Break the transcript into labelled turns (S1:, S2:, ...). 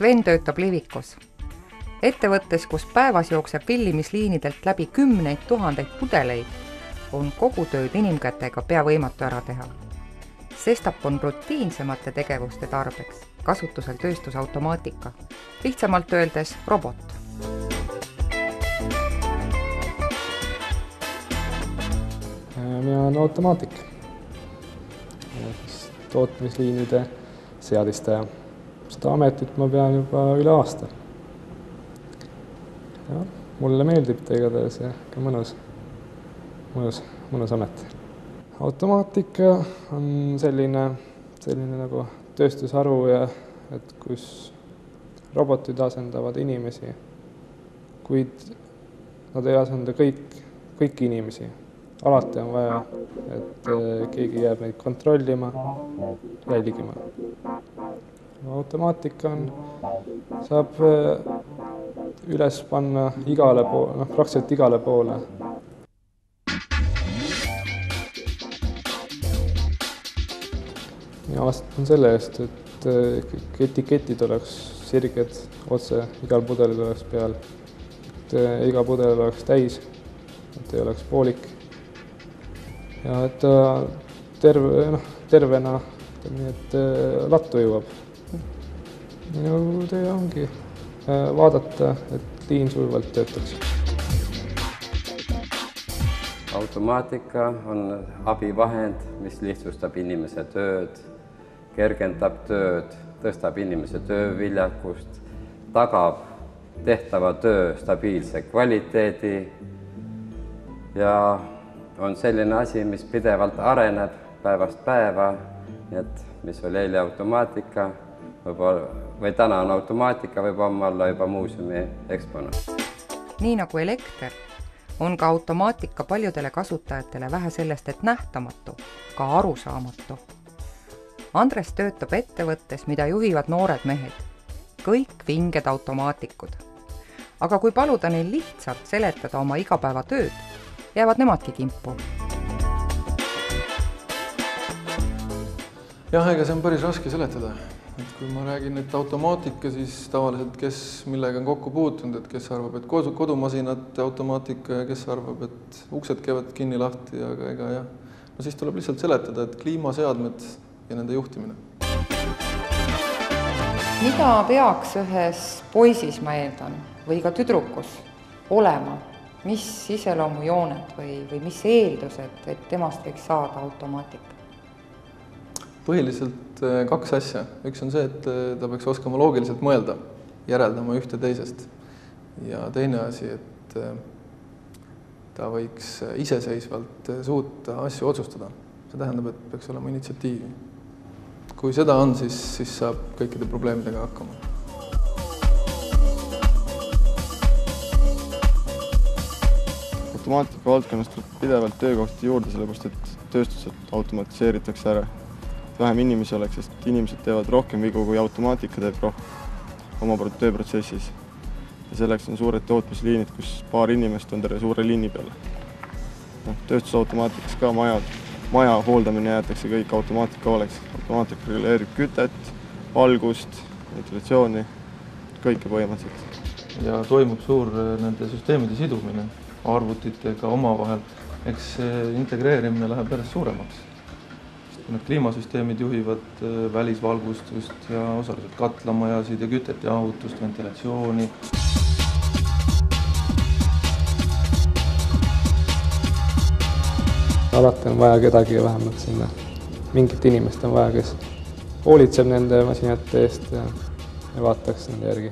S1: Sven töötab Livikus. Ettevõttes, kus päevas jookseb fillimisliinidelt läbi 10 000 pudeleid, on kogu tööd inimkätega pea võimatu ära teha. Sestap on rutiinsemate tegevuste tarbeks kasutusel tööstusautomaatika, lihtsamalt öeldes robot.
S2: Mina olen automaatik, tootmisliinide seadistaja. Seda ametit ma pean juba üle aasta. Ja, mulle meeldib ta igatahes ja ka mõnus amet. Automaatika on selline nagu tööstusharu, et kus robotid asendavad inimesi, kuid nad ei asenda kõiki inimesi. Alati on vaja, et keegi jääb neid kontrollima, jälgima. Automaatika saab üles panna praktiliselt igale poole. Mina vastutan selle eest, et etiketid oleks sirged, otse igal pudelil oleks peal, et iga pudel oleks täis, et ei oleks poolik. Ja et tervena, et lattu jõuab. Minu töö ongi vaadata, et liin sujuvalt töötaks.
S3: Automaatika on abivahend, mis lihtsustab inimese tööd, kergendab tööd, tõstab inimese tööviljakust, tagab tehtava töö stabiilse kvaliteedi ja on selline asi, mis pidevalt areneb päevast päeva, nii et mis oli eile automaatika, või täna on automaatika, võib olla juba muuseumi eksponaat.
S1: Nii nagu elekter, on ka automaatika paljudele kasutajatele vähe sellest, et nähtamatu, ka arusaamatu. Andres töötab ettevõttes, mida juhivad noored mehed, kõik vinged automaatikud. Aga kui paluda neil lihtsalt seletada oma igapäeva tööd, jäävad nemadki kimpu.
S4: Jah, ega see on päris raske seletada. Et kui ma räägin, et automaatika, siis tavaliselt kes millega on kokku puutunud, et kes arvab, et kodumasinate automaatika ja kes arvab, et uksed käivad kinni lahti, aga ega jah. No siis tuleb lihtsalt seletada, et kliimaseadmed ja nende juhtimine.
S1: Mida peaks ühes poisis, ma eeldan, või ka tüdrukus olema? Mis iseloomujooned või mis eeldused, et temast võiks saada automaatika?
S4: Põhiliselt 2 asja. Üks on see, et ta peaks oskama loogiliselt mõelda, järeldama ühte teisest. Ja teine asi, et ta võiks iseseisvalt suuta asju otsustada. See tähendab, et peaks olema initsiatiivi. Kui seda on, siis saab kõikide probleemidega hakkama.
S5: Automaatika valdkonnas tuleb pidevalt töökohti juurde, sellepärast et tööstused automatiseeritakse ära. Vähem inimesi oleks, sest inimesed teevad rohkem vigu, kui automaatika teeb oma tööprotsessis. Ja selleks on suured tootmisliinid, kus paar inimest on terve suure liini peale. Tööstusautomaatikas ka maja hooldamine jäetakse kõik automaatika oleks. Automaatika reguleerib kütet, valgust, ventilatsiooni, kõike põhimõtteliselt.
S4: Ja toimub suur nende süsteemide sidumine arvutitega omavahel. Eks integreerimine läheb päris suuremaks. Need kliimasüsteemid juhivad välisvalgustust ja osaliselt katlamajasid ja kütet ja ahutust, ventilatsiooni.
S2: Alati on vaja kedagi vähemalt sinna. Mingit inimest on vaja, kes hoolitseb nende masinate eest ja vaataks nende järgi.